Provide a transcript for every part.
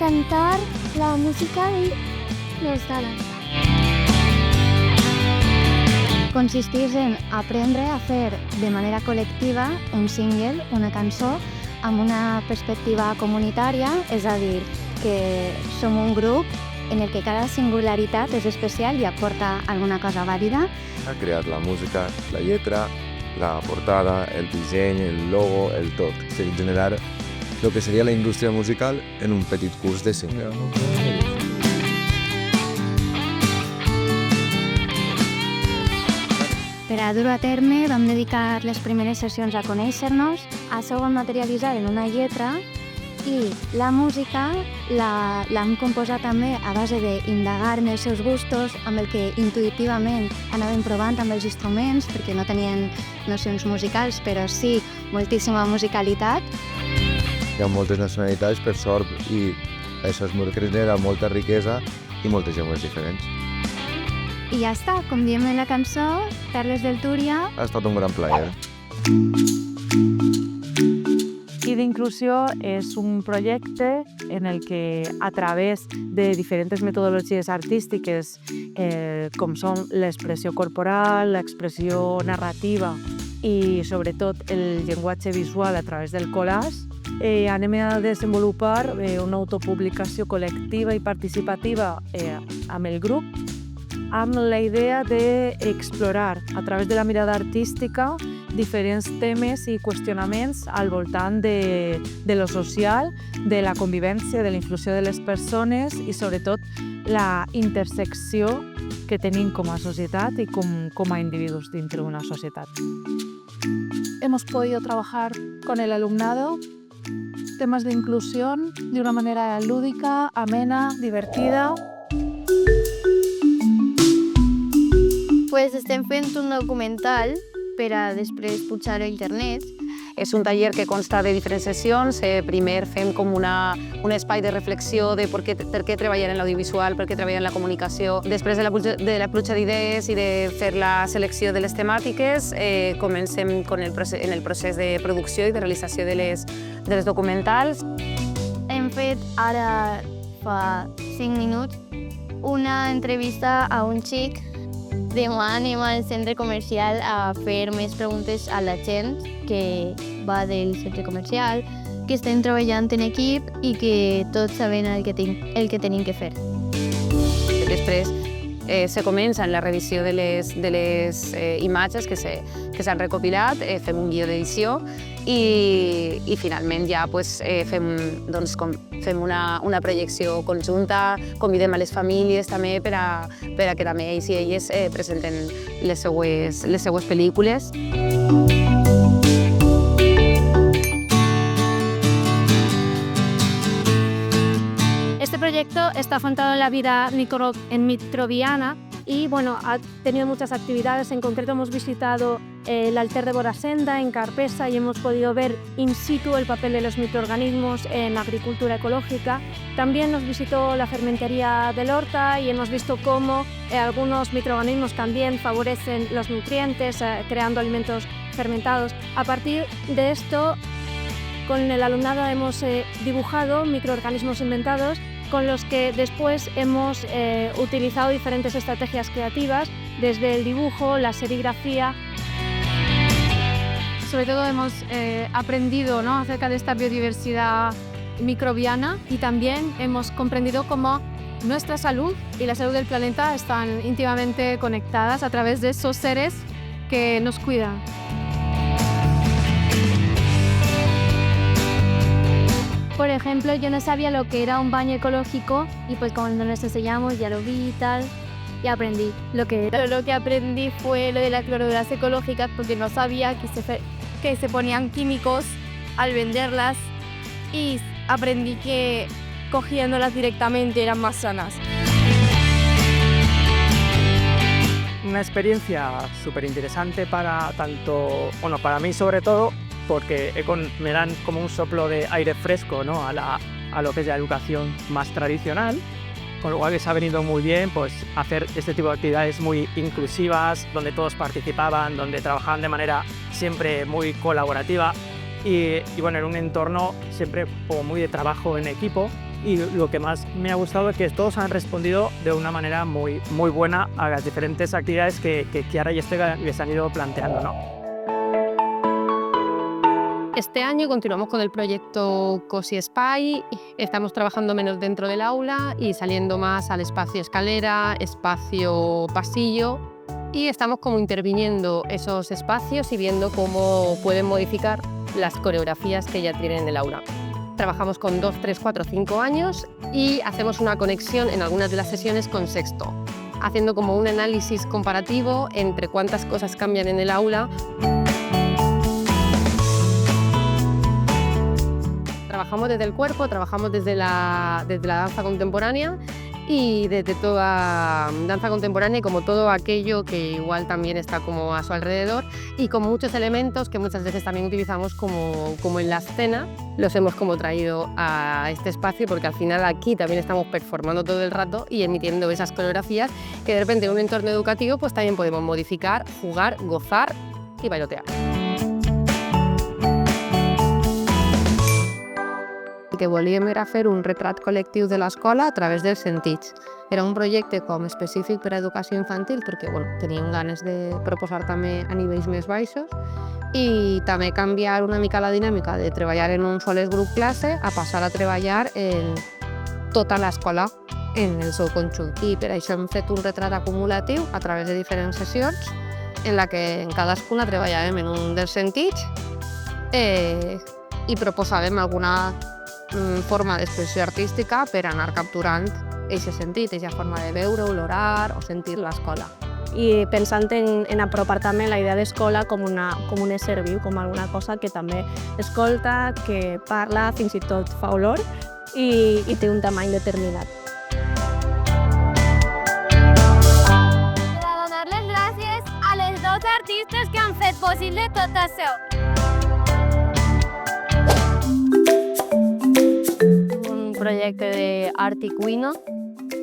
cantar la música y los talentos. Consisteix en aprendre a fer de manera col·lectiva un single, una cançó, amb una perspectiva comunitària, és a dir, que som un grup en el que cada singularitat és especial i aporta alguna cosa vàlida. Ha creat la música, la lletra, la portada, el disseny, el logo, el tot. És a dir, generar el que seria la indústria musical en un petit curs de single. Per a dur-ho a terme vam dedicar les primeres sessions a conèixer-nos, això ho vam materialitzar en una lletra i la música l'hem composat també a base d'indagar en els seus gustos, amb el que intuïtivament anàvem provant amb els instruments, perquè no tenien nocions musicals, però sí moltíssima musicalitat. Hi ha moltes nacionalitats, per sort, i això és molt genera molta riquesa i moltes llengües diferents. I ja està, com diem en la cançó, Perles del Túria. Ha estat un gran plaer. Inclusió és un projecte en el que a través de diferents metodologies artístiques com són l'expressió corporal, l'expressió narrativa i sobretot el llenguatge visual a través del collage, anem a desenvolupar una autopublicació col·lectiva i participativa amb el grup amb la idea d'explorar a través de la mirada artística diferents temes i qüestionaments al voltant de lo social, de la convivència, de la inclusió de les persones i sobretot la intersecció que tenim com a societat i com a individus dintre d'una societat. Hemos podido trabajar con el alumnado temas de inclusión de una manera lúdica, amena, divertida. Pues estem fent un documental per a després pujar a internet. És un taller que consta de diferents sessions. Primer fem com un espai de reflexió de per què treballar en l'audiovisual, per què treballar en la comunicació. Després de la pluja d'idees i de fer la selecció de les temàtiques, comencem en el procés de producció i de realització de les documentals. Hem fet ara fa 5 minuts una entrevista a un xic. Demà anem al centre comercial a fer més preguntes a la gent que va del centre comercial, que estem treballant en equip i que tots sabem el que tenim que fer. Després se comença en la revisió de les imatges que s'han recopilat, fem un guió d'edició i finalment ja fem una projecció conjunta, convidem a les famílies també per a que també ells i elles presenten les seues pel·lícules. Este proyecto está afrontado en la vida microbiana y ha tenido muchas actividades. En concreto hemos visitado el alter de Borasenda en Carpesa y hemos podido ver in situ el papel de los microorganismos en la agricultura ecológica. También nos visitó la fermentería del Horta y hemos visto cómo algunos microorganismos también favorecen los nutrientes, creando alimentos fermentados. A partir de esto, con el alumnado hemos dibujado microorganismos inventados con los que después hemos utilizado diferentes estrategias creativas, desde el dibujo, la serigrafía. Sobre todo hemos aprendido acerca de esta biodiversidad microbiana y también hemos comprendido cómo nuestra salud y la salud del planeta están íntimamente conectadas a través de esos seres que nos cuidan. Por ejemplo, yo no sabía lo que era un baño ecológico y pues cuando nos enseñamos ya lo vi y tal y aprendí lo que era. Lo que aprendí fue lo de las cloroduras ecológicas porque no sabía que se ponían químicos al venderlas y aprendí que cogiéndolas directamente eran más sanas. Una experiencia súper interesante para para mí sobre todo, porque me dan como un soplo de aire fresco, ¿no? a lo que es la educación más tradicional, con lo cual les ha venido muy bien hacer este tipo de actividades muy inclusivas, donde todos participaban, donde trabajaban de manera siempre muy colaborativa y en un entorno siempre como muy de trabajo en equipo, y lo que más me ha gustado es que todos han respondido de una manera muy buena a las diferentes actividades que Chiara y Esther les han ido planteando, ¿no? Este año continuamos con el proyecto Cosi Spy, estamos trabajando menos dentro del aula y saliendo más al espacio escalera, espacio pasillo, y estamos como interviniendo esos espacios y viendo cómo pueden modificar las coreografías que ya tienen en el aula. Trabajamos con 2, 3, 4, 5 años y hacemos una conexión en algunas de las sesiones con sexto, haciendo como un análisis comparativo entre cuántas cosas cambian en el aula. Trabajamos desde el cuerpo, trabajamos desde la danza contemporánea y desde toda danza contemporánea y como todo aquello que igual también está como a su alrededor y con muchos elementos que muchas veces también utilizamos como en la escena, los hemos como traído a este espacio porque al final aquí también estamos performando todo el rato y emitiendo esas coreografías que de repente en un entorno educativo pues también podemos modificar, jugar, gozar y bailotear. Que volíem era fer un retrat col·lectiu de l'escola a través dels sentits. Era un projecte com específic per a educació infantil perquè teníem ganes de proposar també a nivells més baixos i també canviar una mica la dinàmica de treballar en un sol grup classe a passar a treballar en tota l'escola en el seu conjunt. I per això hem fet un retrat acumulatiu a través de diferents sessions en la que en cadascuna treballàvem en un dels sentits i proposàvem alguna forma d'expressió artística per anar capturant aquest sentit, aquesta forma de veure, olorar o sentir l'escola. I pensant en apropar també la idea d'escola com un ésser viu, com alguna cosa que també escolta, que parla, fins i tot fa olor i té un tamany determinat. Donar les gràcies a les dos artistes que han fet possible tot això. Proyecto de Articuino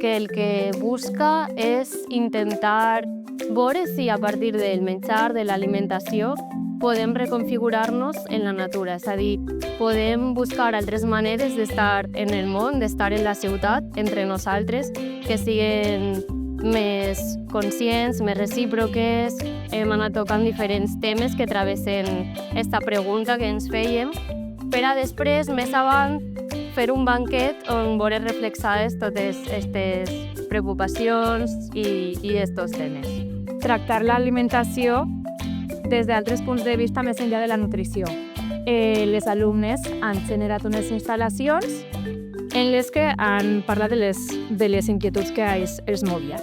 que el que busca és intentar veure si a partir del menjar, de l'alimentació, podem reconfigurar-nos en la natura. És a dir, podem buscar altres maneres d'estar en el món, d'estar en la ciutat, entre nosaltres, que siguen més conscients, més recíproques. Hem anat tocant diferents temes que travessen aquesta pregunta que ens fèiem, per a després, més avant, fer un banquet on veure reflexades totes aquestes preocupacions i aquests temes. Tractar l'alimentació des d'altres punts de vista més enllà de la nutrició. Les alumnes han generat unes instal·lacions en les que han parlat de les inquietuds que els movien.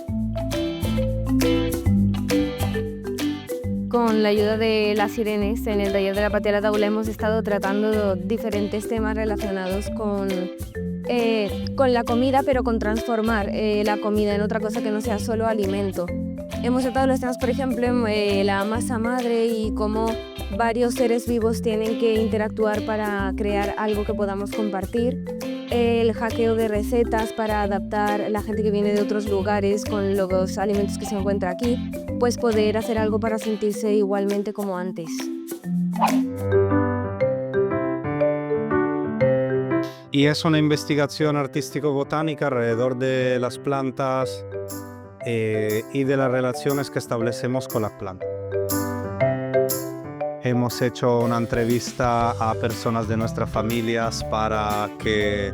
Con la ayuda de las sirenes, en el taller de la Patria de la Taula hemos estado tratando diferentes temas relacionados con la comida, pero con transformar la comida en otra cosa que no sea solo alimento. Hemos tratado los temas, por ejemplo, la masa madre y cómo varios seres vivos tienen que interactuar para crear algo que podamos compartir. El hackeo de recetas para adaptar a la gente que viene de otros lugares con los alimentos que se encuentra aquí, pues poder hacer algo para sentirse igualmente como antes. Y es una investigación artístico-botánica alrededor de las plantas y de las relaciones que establecemos con las plantas. Hemos hecho una entrevista a personas de nuestras familias para que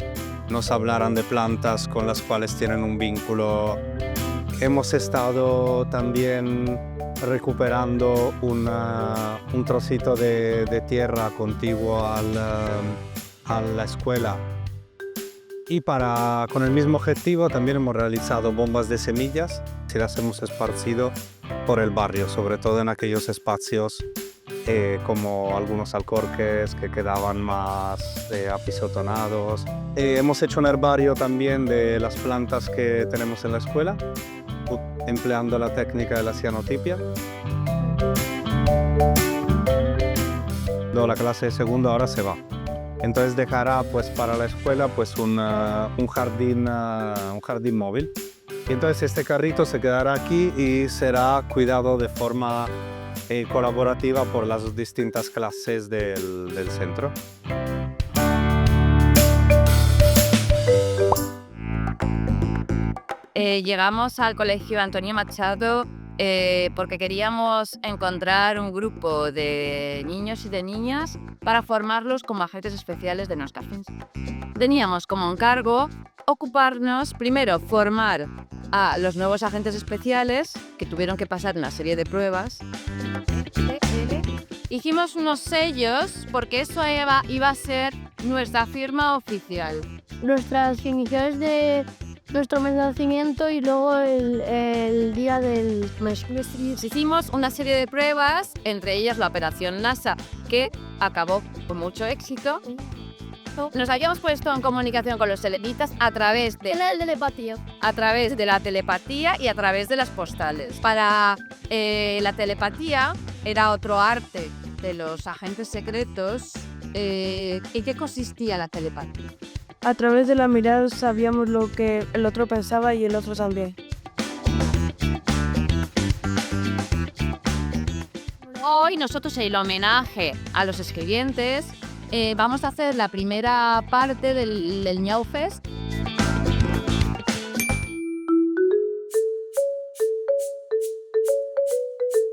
nos hablaran de plantas con las cuales tienen un vínculo. Hemos estado también recuperando un trocito de tierra contiguo a la escuela. Y con el mismo objetivo también hemos realizado bombas de semillas y las hemos esparcido por el barrio, sobre todo en aquellos espacios como algunos alcorques que quedaban más apisotonados. Hemos hecho un herbario también de las plantas que tenemos en la escuela, empleando la técnica de la cianotipia. La clase de segundo ahora se va. Entonces dejará pues para la escuela pues un jardín móvil. Y entonces este carrito se quedará aquí y será cuidado de forma colaborativa por las distintas clases del centro. llegamos al Colegio Antonio Machado porque queríamos encontrar un grupo de niños y de niñas para formarlos como agentes especiales de nuestra agencia. Teníamos como encargo ocuparnos, primero, formar a los nuevos agentes especiales que tuvieron que pasar una serie de pruebas. Hicimos unos sellos porque eso iba a ser nuestra firma oficial. Nuestras iniciales de nuestro mes de nacimiento y luego el día del mes. Hicimos una serie de pruebas, entre ellas la Operación NASA, que acabó con mucho éxito. Nos habíamos puesto en comunicación con los selenitas a través de La telepatía. a través de la telepatía y a través de las postales. Para la telepatía era otro arte de los agentes secretos. ¿En qué consistía la telepatía? A través de la mirada sabíamos lo que el otro pensaba y el otro también. Hoy nosotros, en el homenaje a los escribientes, vamos a hacer la primera parte del Ñau Fest.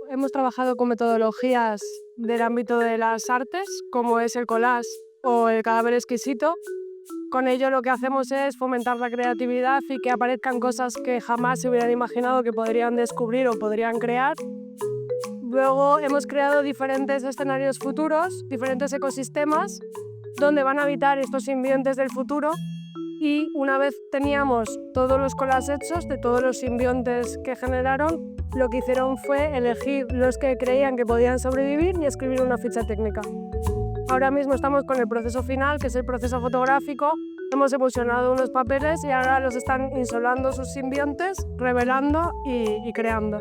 Hemos trabajado con metodologías del ámbito de las artes, como es el collage o el cadáver exquisito. Con ello lo que hacemos es fomentar la creatividad y que aparezcan cosas que jamás se hubieran imaginado que podrían descubrir o podrían crear. Luego hemos creado diferentes escenarios futuros, diferentes ecosistemas, donde van a habitar estos simbiontes del futuro. Y una vez teníamos todos los collages hechos de todos los simbiontes que generaron, lo que hicieron fue elegir los que creían que podían sobrevivir y escribir una ficha técnica. Ahora mismo estamos con el proceso final, que es el proceso fotográfico. Hemos emulsionado unos papeles y ahora los están insolando sus simbiontes, revelando y creando.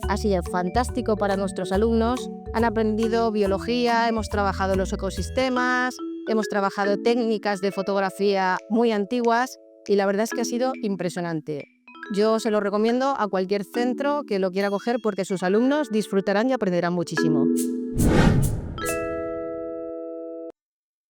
Ha sido fantástico para nuestros alumnos. Han aprendido biología, hemos trabajado los ecosistemas, hemos trabajado técnicas de fotografía muy antiguas y la verdad es que ha sido impresionante. Yo se lo recomiendo a cualquier centro que lo quiera coger porque sus alumnos disfrutarán y aprenderán muchísimo.